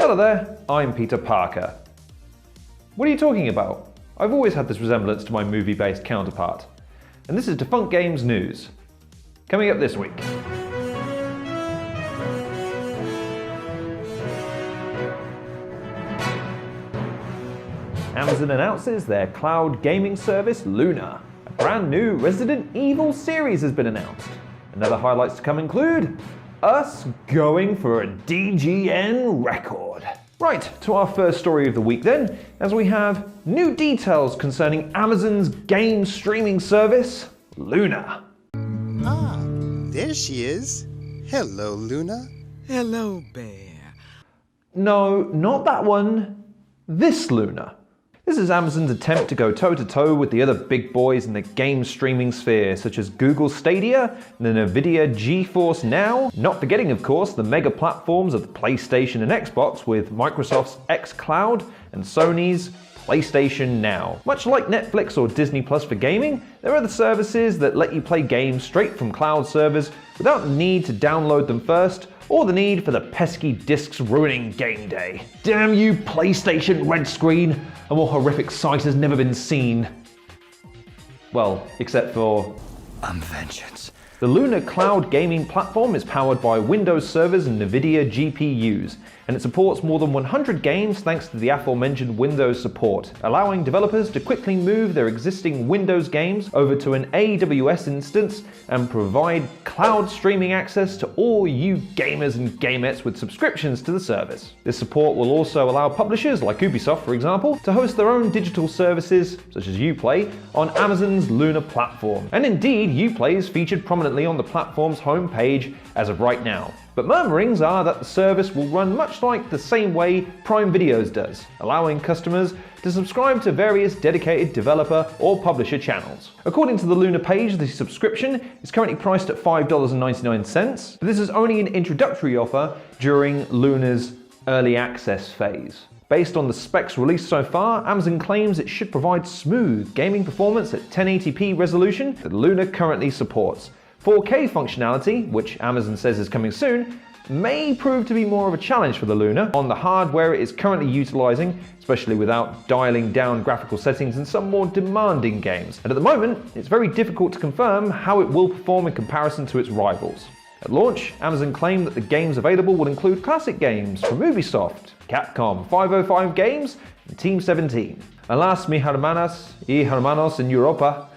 Hello there, I'm Peter Parker. What are you talking about? I've always had this resemblance to my movie-based counterpart. And this is Defunct Games news. Coming up this week. Amazon announces their cloud gaming service Luna. A brand new Resident Evil series has been announced. And other highlights to come include us going for a DGN record. Right, to our first story of the week then, as we have new details concerning Amazon's game streaming service, Luna. Ah, there she is. Hello, Luna. Hello, Bear. No, not that one. This Luna. This is Amazon's attempt to go toe-to-toe with the other big boys in the game streaming sphere, such as Google Stadia and the Nvidia GeForce Now, not forgetting, of course, the mega platforms of the PlayStation and Xbox with Microsoft's xCloud and Sony's PlayStation Now. Much like Netflix or Disney Plus for gaming, there are other services that let you play games straight from cloud servers without the need to download them first, or the need for the pesky discs ruining game day. Damn you, PlayStation red screen! A more horrific sight has never been seen. Well, except for Vengeance. the Luna cloud gaming platform is powered by Windows servers and Nvidia GPUs, and it supports more than 100 games thanks to the aforementioned Windows support, allowing developers to quickly move their existing Windows games over to an AWS instance and provide cloud streaming access to all you gamers and gamettes with subscriptions to the service. This support will also allow publishers like Ubisoft, for example, to host their own digital services, such as Uplay, on Amazon's Luna platform. And indeed, Uplay is featured prominently on the platform's homepage as of right now. But murmurings are that the service will run much like the same way Prime Videos does, allowing customers to subscribe to various dedicated developer or publisher channels. According to the Luna page, the subscription is currently priced at $5.99, but this is only an introductory offer during Luna's early access phase. Based on the specs released so far, Amazon claims it should provide smooth gaming performance at 1080p resolution that Luna currently supports. 4K functionality, which Amazon says is coming soon, may prove to be more of a challenge for the Luna on the hardware it is currently utilizing, especially without dialing down graphical settings in some more demanding games. And at the moment, it's very difficult to confirm how it will perform in comparison to its rivals. At launch, Amazon claimed that the games available will include classic games from Ubisoft, Capcom, 505 Games, and Team 17. Alas, mi hermanas y hermanos en Europa,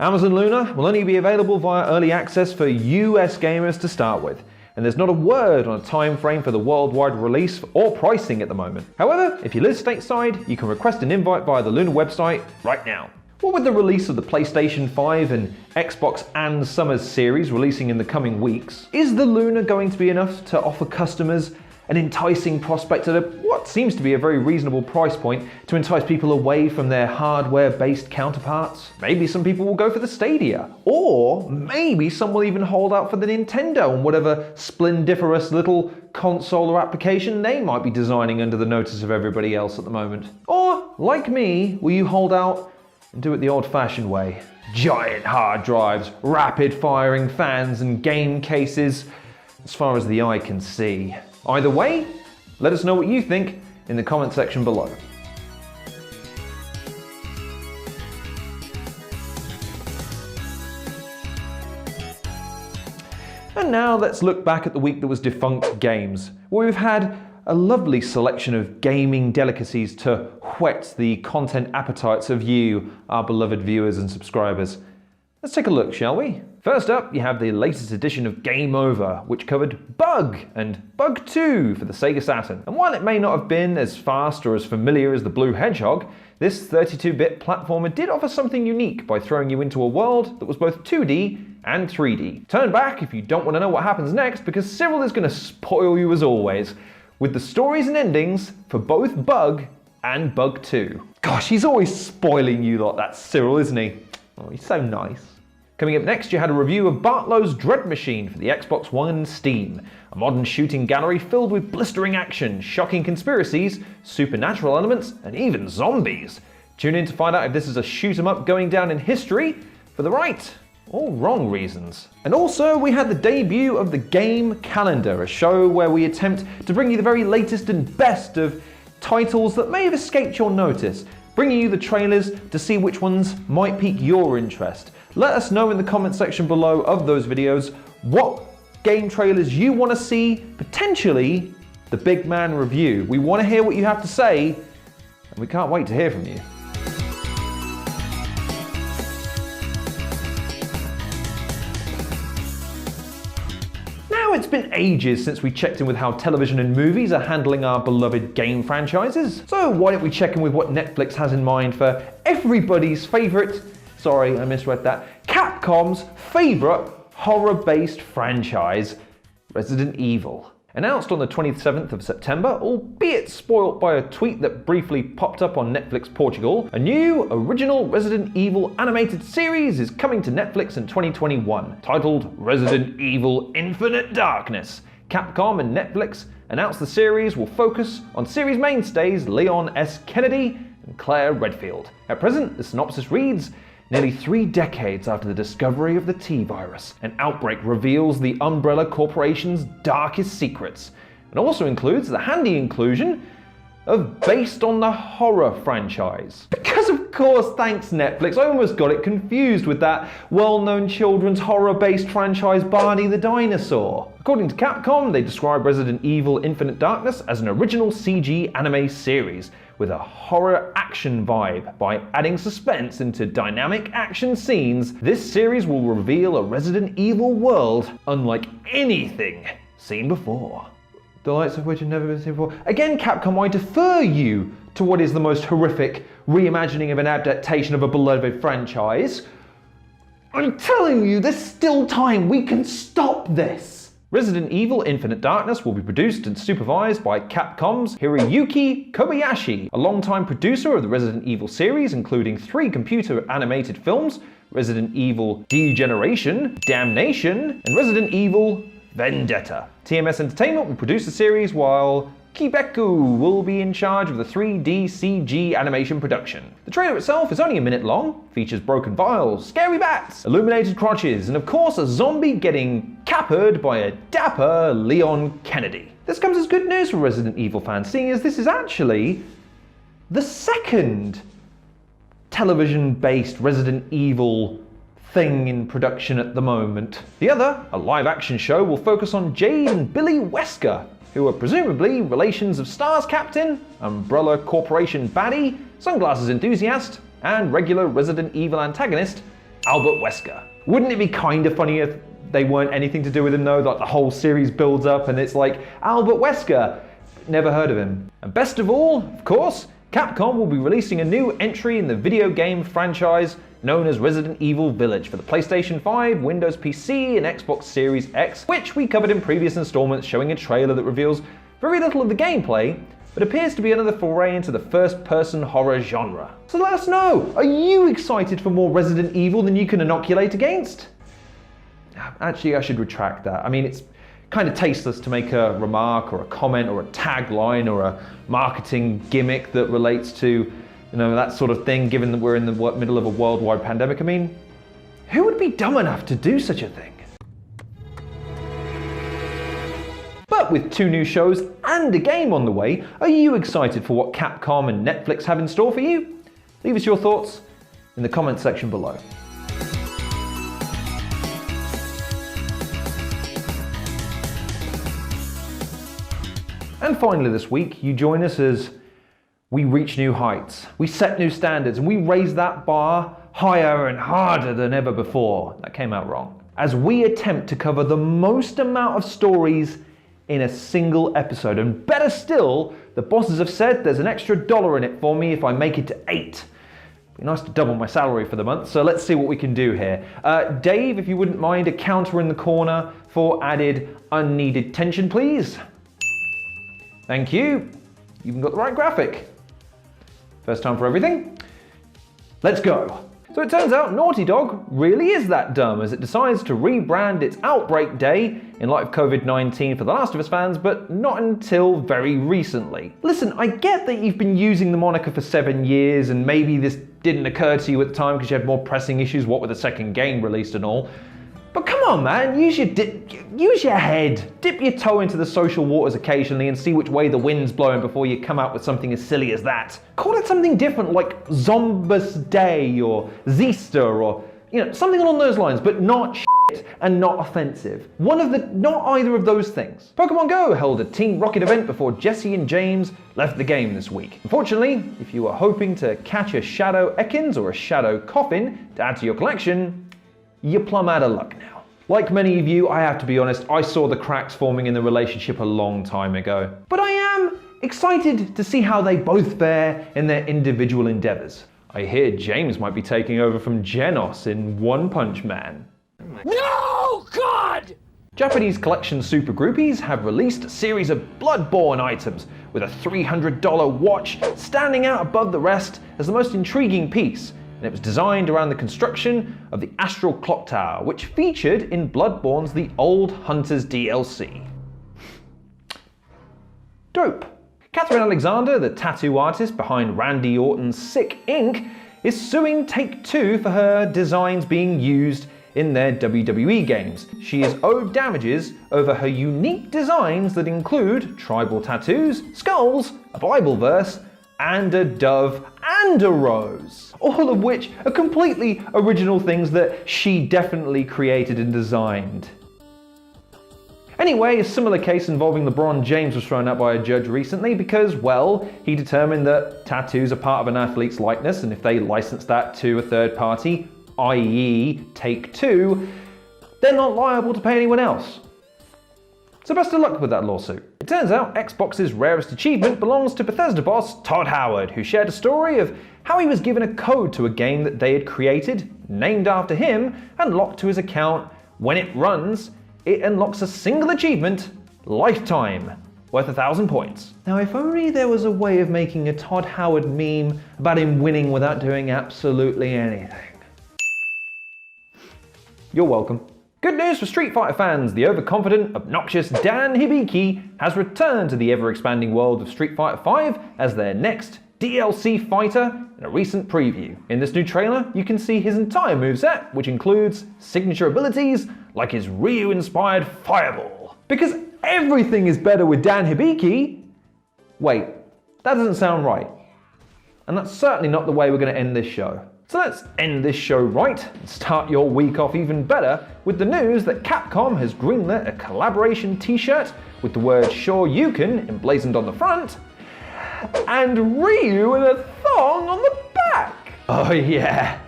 Amazon Luna will only be available via early access for US gamers to start with, and there's not a word on a time frame for the worldwide release or pricing at the moment. However, if you live stateside, you can request an invite via the Luna website right now. What with the release of the PlayStation 5 and Xbox and Summers series releasing in the coming weeks, is the Luna going to be enough to offer customers an enticing prospect at what seems to be a very reasonable price point to entice people away from their hardware-based counterparts? Maybe some people will go for the Stadia, or maybe some will even hold out for the Nintendo and whatever splendiferous little console or application they might be designing under the notice of everybody else at the moment. Or, like me, will you hold out and do it the old-fashioned way? Giant hard drives, rapid-firing fans, and game cases as far as the eye can see. Either way, let us know what you think in the comment section below. And now let's look back at the week that was Defunct Games, where we've had a lovely selection of gaming delicacies to whet the content appetites of you, our beloved viewers and subscribers. Let's take a look, shall we? First up, you have the latest edition of Game Over, which covered Bug and Bug 2 for the Sega Saturn. And while it may not have been as fast or as familiar as the Blue Hedgehog, this 32-bit platformer did offer something unique by throwing you into a world that was both 2D and 3D. Turn back if you don't want to know what happens next, because Cyril is going to spoil you as always, with the stories and endings for both Bug and Bug 2. Gosh, he's always spoiling you like that, Cyril, isn't he? Oh, he's so nice. Coming up next, you had a review of Bartlow's Dread Machine for the Xbox One and Steam, a modern shooting gallery filled with blistering action, shocking conspiracies, supernatural elements, and even zombies. Tune in to find out if this is a shoot 'em up going down in history for the right All wrong reasons. And also, we had the debut of the Game Calendar, a show where we attempt to bring you the very latest and best of titles that may have escaped your notice, bringing you the trailers to see which ones might pique your interest. Let us know in the comment section below of those videos what game trailers you want to see, potentially the Big Man review. We want to hear what you have to say, and we can't wait to hear from you. Now, it's been ages since we checked in with how television and movies are handling our beloved game franchises. So why don't we check in with what Netflix has in mind for everybody's favorite, sorry, I misread that, Capcom's favorite horror-based franchise, Resident Evil. Announced on the 27th of September, albeit spoilt by a tweet that briefly popped up on Netflix Portugal, a new original Resident Evil animated series is coming to Netflix in 2021, titled Resident Evil Infinite Darkness. Capcom and Netflix announced the series will focus on series mainstays Leon S. Kennedy and Claire Redfield. At present, the synopsis reads, nearly 3 decades after the discovery of the T-virus, an outbreak reveals the Umbrella Corporation's darkest secrets, and also includes the handy inclusion of based on the horror franchise. Because of course, thanks Netflix, I almost got it confused with that well-known children's horror-based franchise Barney the Dinosaur. According to Capcom, they describe Resident Evil Infinite Darkness as an original CG anime series with a horror action vibe. By adding suspense into dynamic action scenes, this series will reveal a Resident Evil world unlike anything seen before. The likes of which have never been seen before. Again, Capcom, I defer you to what is the most horrific reimagining of an adaptation of a beloved franchise. I'm telling you, there's still time. We can stop this. Resident Evil Infinite Darkness will be produced and supervised by Capcom's Hiroyuki Kobayashi, a longtime producer of the Resident Evil series, including 3 computer animated films, Resident Evil Degeneration, Damnation, and Resident Evil Vendetta. TMS Entertainment will produce the series, while Kibeku will be in charge of the 3D CG animation production. The trailer itself is only a minute long, features broken vials, scary bats, illuminated crotches, and of course a zombie getting cappered by a dapper Leon Kennedy. This comes as good news for Resident Evil fans, seeing as this is actually the second television-based Resident Evil thing in production at the moment. The other, a live-action show, will focus on Jade and Billy Wesker, who are presumably relations of Stars Captain, Umbrella Corporation baddie, sunglasses enthusiast, and regular Resident Evil antagonist, Albert Wesker. Wouldn't it be kind of funny if they weren't anything to do with him though? Like the whole series builds up and it's like, Albert Wesker, never heard of him. And best of all, of course, Capcom will be releasing a new entry in the video game franchise known as Resident Evil Village for the PlayStation 5, Windows PC, and Xbox Series X, which we covered in previous installments, showing a trailer that reveals very little of the gameplay, but appears to be another foray into the first-person horror genre. So let us know, are you excited for more Resident Evil than you can inoculate against? Actually, I should retract that. I mean, it's kind of tasteless to make a remark or a comment or a tagline or a marketing gimmick that relates to that sort of thing, given that we're in the middle of a worldwide pandemic. I mean, who would be dumb enough to do such a thing? But with 2 new shows and a game on the way, are you excited for what Capcom and Netflix have in store for you? Leave us your thoughts in the comment section below. And finally this week, you join us as we reach new heights, we set new standards, and we raise that bar higher and harder than ever before. That came out wrong. As we attempt to cover the most amount of stories in a single episode. And better still, the bosses have said there's an extra $1 in it for me if I make it to 8. It'd be nice to double my salary for the month, so let's see what we can do here. Dave, if you wouldn't mind, a counter in the corner for added unneeded tension, please. Thank you. You even got the right graphic. First time for everything. Let's go. So it turns out Naughty Dog really is that dumb as it decides to rebrand its Outbreak Day in light of COVID-19 for The Last of Us fans, but not until very recently. Listen, I get that you've been using the moniker for 7 years and maybe this didn't occur to you at the time because you had more pressing issues, what with the second game released and all. But come on, man, use your head. Dip your toe into the social waters occasionally and see which way the wind's blowing before you come out with something as silly as that. Call it something different like Zombus Day or Zeaster or, something along those lines, but not shit and not offensive. Not either of those things. Pokemon Go held a Team Rocket event before Jesse and James left the game this week. Unfortunately, if you were hoping to catch a Shadow Ekans or a Shadow Coffin to add to your collection, you're plumb out of luck now. Like many of you, I have to be honest, I saw the cracks forming in the relationship a long time ago. But I am excited to see how they both fare in their individual endeavors. I hear James might be taking over from Genos in One Punch Man. No, God! Japanese collection super groupies have released a series of Bloodborne items, with a $300 watch standing out above the rest as the most intriguing piece. And it was designed around the construction of the Astral Clock Tower, which featured in Bloodborne's The Old Hunters DLC. Dope. Catherine Alexander, the tattoo artist behind Randy Orton's Sick Inc., is suing Take-Two for her designs being used in their WWE games. She is owed damages over her unique designs that include tribal tattoos, skulls, a Bible verse, and a dove and a rose. All of which are completely original things that she definitely created and designed. Anyway, a similar case involving LeBron James was thrown out by a judge recently because, well, he determined that tattoos are part of an athlete's likeness, and if they license that to a third party, i.e. Take-Two, they're not liable to pay anyone else. So best of luck with that lawsuit. It turns out Xbox's rarest achievement belongs to Bethesda boss Todd Howard, who shared a story of how he was given a code to a game that they had created, named after him, and locked to his account. When it runs, it unlocks a single achievement, Lifetime, worth 1,000 points. Now, if only there was a way of making a Todd Howard meme about him winning without doing absolutely anything. You're welcome. Good news for Street Fighter fans, the overconfident, obnoxious Dan Hibiki has returned to the ever-expanding world of Street Fighter V as their next DLC fighter in a recent preview. In this new trailer, you can see his entire moveset, which includes signature abilities like his Ryu-inspired Fireball. Because everything is better with Dan Hibiki. Wait, that doesn't sound right. And that's certainly not the way we're going to end this show. So let's end this show right and start your week off even better with the news that Capcom has greenlit a collaboration t-shirt with the word "Sure You Can" emblazoned on the front and Ryu in a thong on the back. Oh yeah,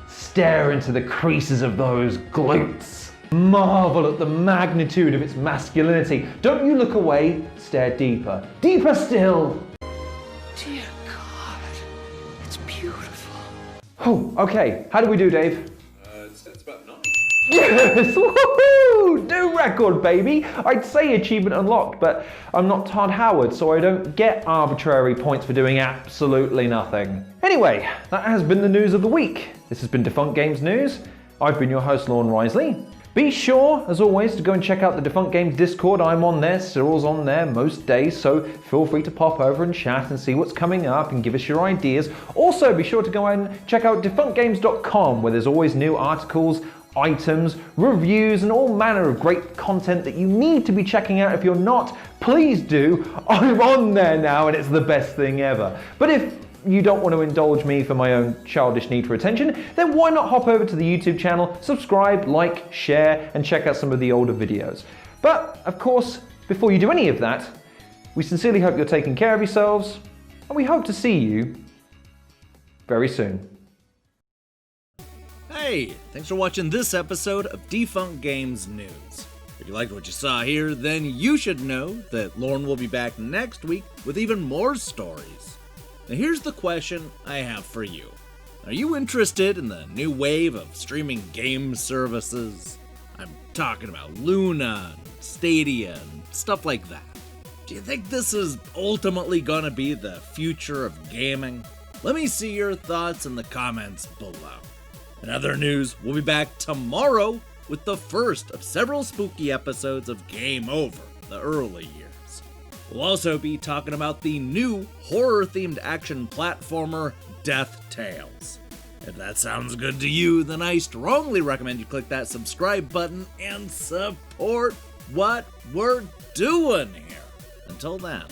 stare into the creases of those glutes. Marvel at the magnitude of its masculinity. Don't you look away, stare deeper. Deeper still. Dear God, it's beautiful. Oh, okay. How do we do, Dave? It's about 9. Yes! Woohoo! New record, baby! I'd say achievement unlocked, but I'm not Todd Howard, so I don't get arbitrary points for doing absolutely nothing. Anyway, that has been the news of the week. This has been Defunct Games News. I've been your host, Lorne Risley. Be sure, as always, to go and check out the Defunct Games Discord. I'm on there, Cyril's on there most days, so feel free to pop over and chat and see what's coming up and give us your ideas. Also, be sure to go and check out defunctgames.com, where there's always new articles, items, reviews, and all manner of great content that you need to be checking out. If you're not, please do. I'm on there now, and it's the best thing ever. But if you don't want to indulge me for my own childish need for attention, then why not hop over to the YouTube channel, subscribe, like, share, and check out some of the older videos. But, of course, before you do any of that, we sincerely hope you're taking care of yourselves, and we hope to see you very soon. Hey, thanks for watching this episode of Defunct Games News. If you liked what you saw here, then you should know that Lorne will be back next week with even more stories. Now here's the question I have for you. Are you interested in the new wave of streaming game services? I'm talking about Luna, and Stadia, and stuff like that. Do you think this is ultimately gonna be the future of gaming? Let me see your thoughts in the comments below. In other news, we'll be back tomorrow with the first of several spooky episodes of Game Over, the early years. We'll also be talking about the new horror-themed action platformer, Death Tales. If that sounds good to you, then I strongly recommend you click that subscribe button and support what we're doing here. Until then,